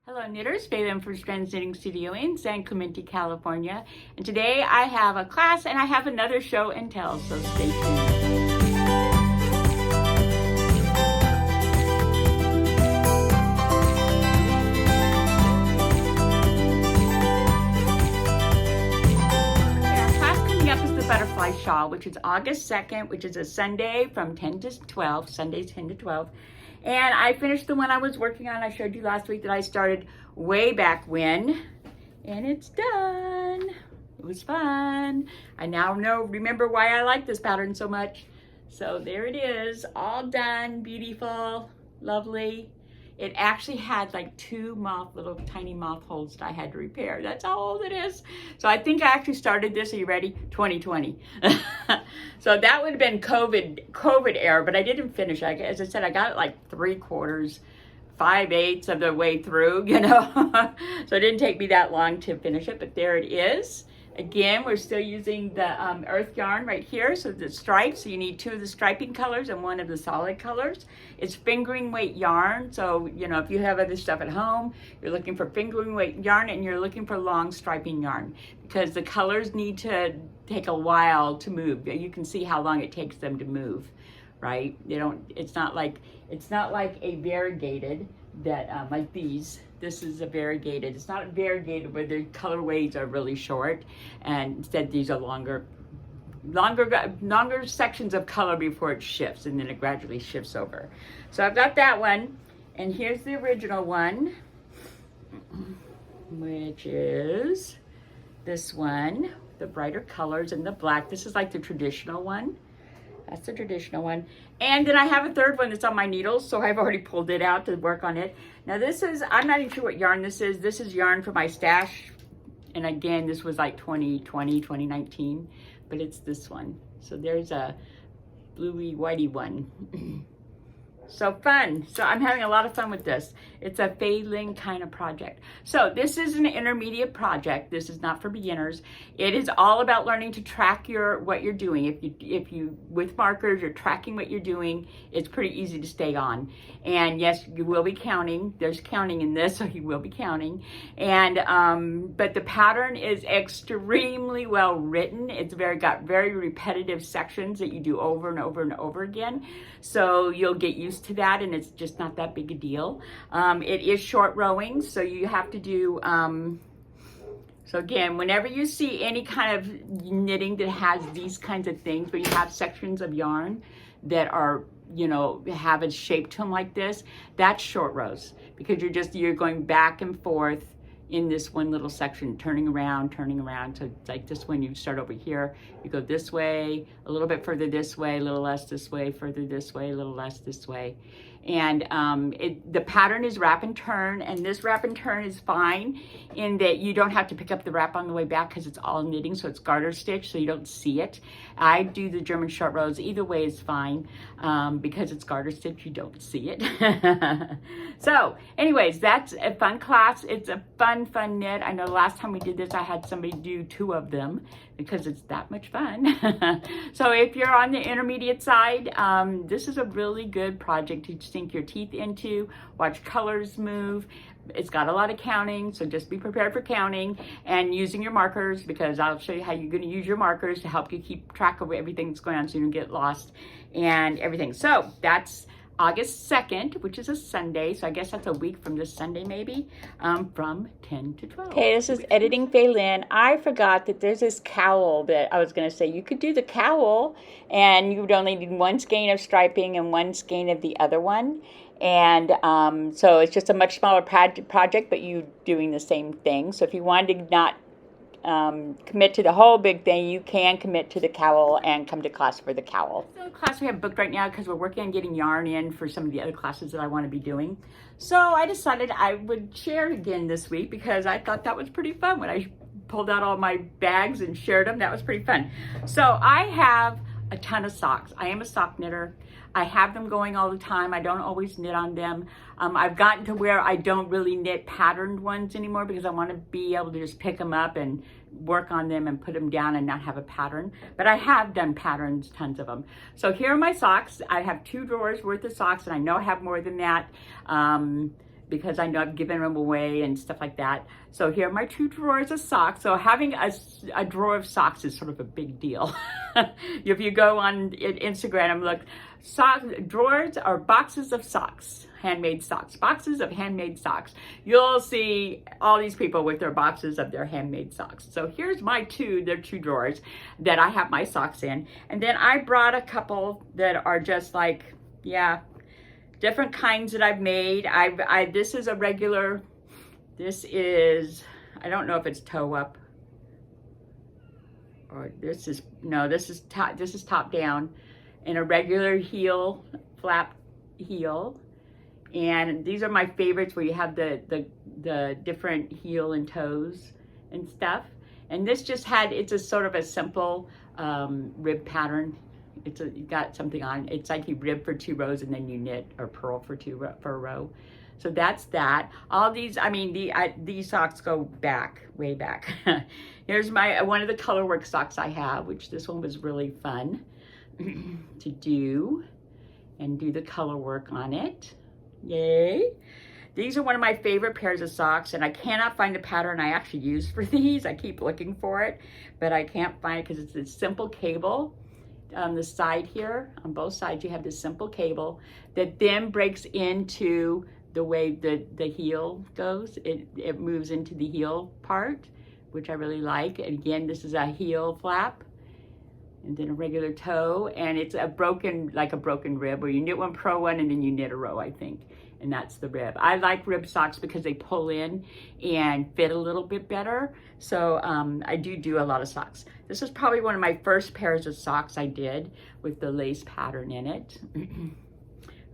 Hello knitters, Phelan for Strands Knitting Studio in San Clemente, California. And today I have a class and I have another show and tell, so stay tuned. Butterfly Shawl, which is August 2nd, which is a Sunday from 10 to 12, Sundays 10 to 12. And I finished the one I was working on. I showed you last week that I started way back when, and it's done. It was fun. I now remember why I like this pattern so much. So there it is, all done, beautiful, lovely. It actually had like two little tiny moth holes that I had to repair. That's how old it is. So I think I actually started this, are you ready? 2020. So that would have been COVID era, but I didn't finish. As I said, I got it like 3/4, 5/8 of the way through, you know. So it didn't take me that long to finish it, but there it is. Again, we're still using the earth yarn right here, so the stripes. So you need 2 of the striping colors and 1 of the solid colors. It's fingering weight yarn, so you know if you have other stuff at home, you're looking for fingering weight yarn and you're looking for long striping yarn because the colors need to take a while to move. You can see how long it takes them to move, right? It's not like a variegated that like these. This is a variegated. It's not variegated where the colorways are really short, and instead these are longer sections of color before it shifts, and then it gradually shifts over. So I've got that one, and here's the original one, which is this one, the brighter colors and the black. This is like the traditional one. That's the traditional one. And then I have a third one that's on my needles, so I've already pulled it out to work on it. Now this is, I'm not even sure what yarn this is. This is yarn for my stash. And again, this was like 2020, 2019, but it's this one. So there's a bluey whitey one. So fun. So I'm having a lot of fun with this. It's a Phelan kind of project. So this is an intermediate project. This is not for beginners. It is all about learning to track what you're doing. If you with markers, you're tracking what you're doing, it's pretty easy to stay on. And yes, you will be counting. There's counting in this, so you will be counting. And but the pattern is extremely well written. It's got very repetitive sections that you do over and over and over again. So you'll get used to that, and it's just not that big a deal. It is short rowing, so you have to do so again, whenever you see any kind of knitting that has these kinds of things where you have sections of yarn that are, you know, have a shape to them like this, that's short rows, because you're going back and forth in this one little section, turning around. So like this one, you start over here, you go this way, a little bit further this way, a little less this way, further this way, a little less this way. And the pattern is wrap and turn, and this wrap and turn is fine in that you don't have to pick up the wrap on the way back because it's all knitting, so it's garter stitch, so you don't see it. I do the German short rows. Either way is fine because it's garter stitch, you don't see it. So anyways, that's a fun class. It's a fun knit. I know the last time we did this, I had somebody do 2 of them because it's that much fun. So if you're on the intermediate side, this is a really good project to sink your teeth into, watch colors move. It's got a lot of counting, so just be prepared for counting and using your markers, because I'll show you how you're going to use your markers to help you keep track of everything that's going on so you don't get lost and everything. So that's August 2nd, which is a Sunday, so I guess that's a week from this Sunday maybe, from 10 to 12. Okay, this is Editing Phelan. I forgot that there's this cowl that I was going to say. You could do the cowl, and you would only need 1 skein of striping and 1 skein of the other one. And so it's just a much smaller project, but you doing the same thing. So if you wanted to not commit to the whole big thing, you can commit to the cowl and come to class for the cowl. The class we have booked right now because we're working on getting yarn in for some of the other classes that I want to be doing. So I decided I would share again this week because I thought that was pretty fun. When I pulled out all my bags and shared them, that was pretty fun. So I have a ton of socks. I am a sock knitter. I have them going all the time. I don't always knit on them. I've gotten to where I don't really knit patterned ones anymore because I want to be able to just pick them up and work on them and put them down and not have a pattern. But I have done patterns, tons of them. So here are my socks. I have 2 drawers worth of socks, and I know I have more than that. because I know I've given them away and stuff like that. So here are my 2 drawers of socks. So having a drawer of socks is sort of a big deal. If you go on Instagram and look, drawers are boxes of socks, handmade socks, boxes of handmade socks. You'll see all these people with their boxes of their handmade socks. So here's my 2 drawers that I have my socks in. And then I brought a couple that are just like, yeah, different kinds that I've made. This is a regular, this is, I don't know if it's toe up, or this is, no, this is top down, in a regular heel, flap heel. And these are my favorites, where you have the different heel and toes and stuff. And this just had, it's a sort of a simple rib pattern. You got something on. It's like you rib for 2 rows and then you knit or purl for a row. So that's that. All these, I mean, these socks go back, way back. Here's one of the colorwork socks I have, which this one was really fun to do, and do the color work on it. Yay. These are one of my favorite pairs of socks, and I cannot find the pattern I actually use for these. I keep looking for it, but I can't find it because it's a simple cable. On the side here, on both sides, you have this simple cable that then breaks into the way the heel goes. It moves into the heel part, which I really like. And again, this is a heel flap, and then a regular toe, and it's like a broken rib, where you knit one, purl one, and then you knit a row, I think. And that's the rib. I like rib socks because they pull in and fit a little bit better. So I do a lot of socks. This is probably one of my first pairs of socks I did with the lace pattern in it.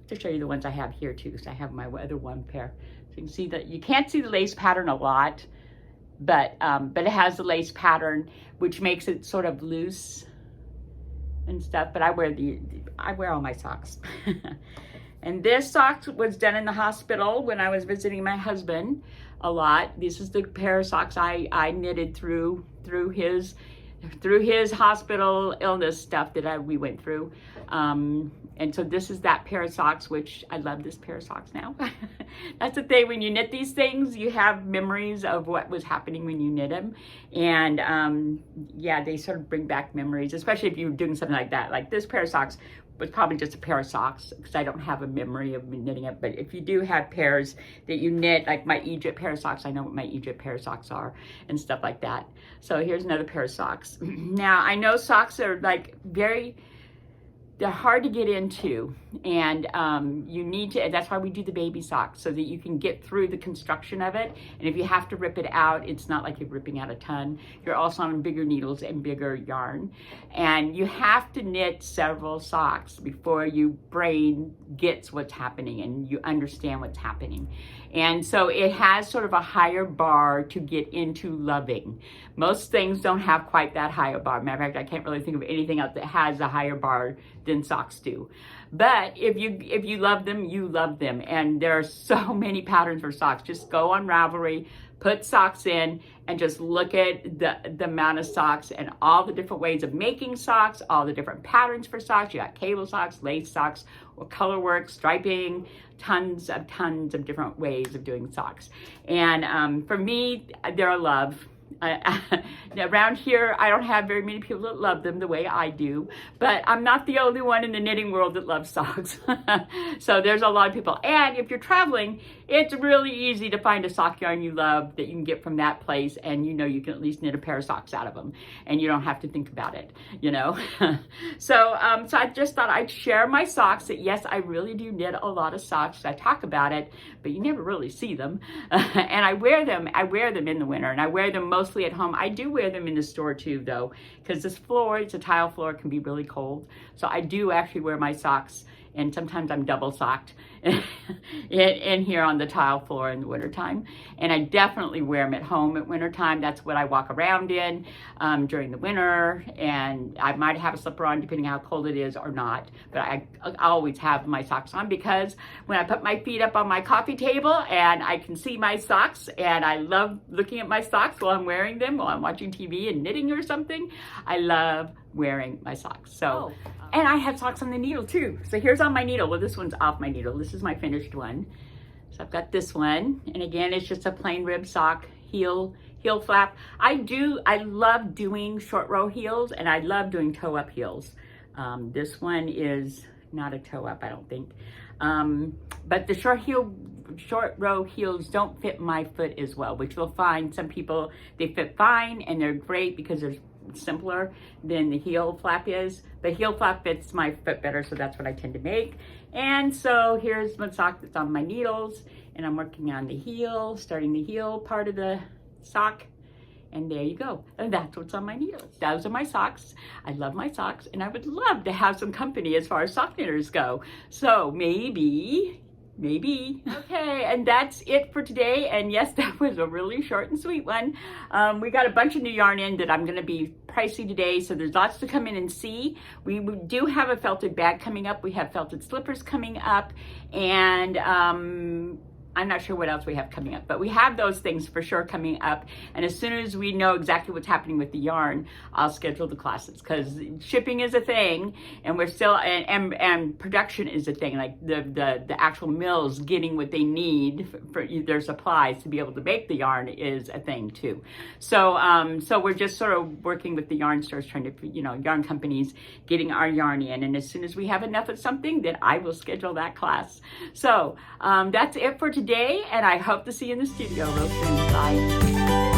To show you the ones I have here too, because I have my other one pair. So you can see that you can't see the lace pattern a lot, but it has the lace pattern, which makes it sort of loose and stuff. But I wear all my socks. And this sock was done in the hospital when I was visiting my husband a lot. This is the pair of socks I knitted through his hospital illness stuff that we went through. And so this is that pair of socks, which I love this pair of socks now. That's the thing, when you knit these things, you have memories of what was happening when you knit them. And yeah, they sort of bring back memories, especially if you're doing something like that. Like this pair of socks was probably just a pair of socks, because I don't have a memory of knitting it. But if you do have pairs that you knit, like my Egypt pair of socks, I know what my Egypt pair of socks are and stuff like that. So here's another pair of socks. Now, I know socks are like they're hard to get into, and you need to, that's why we do the baby socks, so that you can get through the construction of it. And if you have to rip it out, it's not like you're ripping out a ton. You're also on bigger needles and bigger yarn. And you have to knit several socks before your brain gets what's happening and you understand what's happening. And so it has sort of a higher bar to get into loving. Most things don't have quite that high a bar. Matter of fact, I can't really think of anything else that has a higher bar than socks do. But if you love them, you love them. And there are so many patterns for socks. Just go on Ravelry, put socks in, and just look at the amount of socks and all the different ways of making socks, all the different patterns for socks. You got cable socks, lace socks, or color work, striping, tons of different ways of doing socks. And for me, they're a love. Around here, I don't have very many people that love them the way I do, but I'm not the only one in the knitting world that loves socks. So there's a lot of people. And if you're traveling, it's really easy to find a sock yarn you love that you can get from that place, and you know you can at least knit a pair of socks out of them, and you don't have to think about it, you know. So I just thought I'd share my socks. That yes, I really do knit a lot of socks. I talk about it, but you never really see them. And I wear them in the winter, and I wear them mostly at home. I do wear them in the store too, though, because this floor, it's a tile floor, can be really cold. So I do actually wear my socks, and sometimes I'm double socked in here on the tile floor in the wintertime. And I definitely wear them at home at wintertime. That's what I walk around in during the winter. And I might have a slipper on depending how cold it is or not. But I always have my socks on, because when I put my feet up on my coffee table and I can see my socks, and I love looking at my socks while I'm wearing them, while I'm watching TV and knitting or something, I love wearing my socks. So, and I have socks on the needle too. So here's on my needle. Well, this one's off my needle. This is my finished one. So I've got this one, and again, it's just a plain rib sock, heel flap. I love doing short row heels, and I love doing toe up heels. This one is not a toe up, I don't think. But the short row heels don't fit my foot as well, which you'll find some people, they fit fine and they're great because they're simpler than the heel flap is. The heel flap fits my foot better, so that's what I tend to make. And so here's my sock that's on my needles, and I'm working on the heel, starting the heel part of the sock. And there you go. And that's what's on my needles. Those are my socks. I love my socks, and I would love to have some company as far as sock knitters go. So maybe. Okay, and that's it for today. And yes, that was a really short and sweet one. We got a bunch of new yarn in that I'm gonna be pricey today, so there's lots to come in and see. We do have a felted bag coming up. We have felted slippers coming up, and I'm not sure what else we have coming up, but we have those things for sure coming up. And as soon as we know exactly what's happening with the yarn, I'll schedule the classes, because shipping is a thing, and we're still, and production is a thing. Like the actual mills getting what they need for their supplies to be able to make the yarn is a thing too. So so we're just sort of working with the yarn stores, trying to, yarn companies, getting our yarn in. And as soon as we have enough of something, then I will schedule that class. So that's it for today, and I hope to see you in the studio real soon. Bye.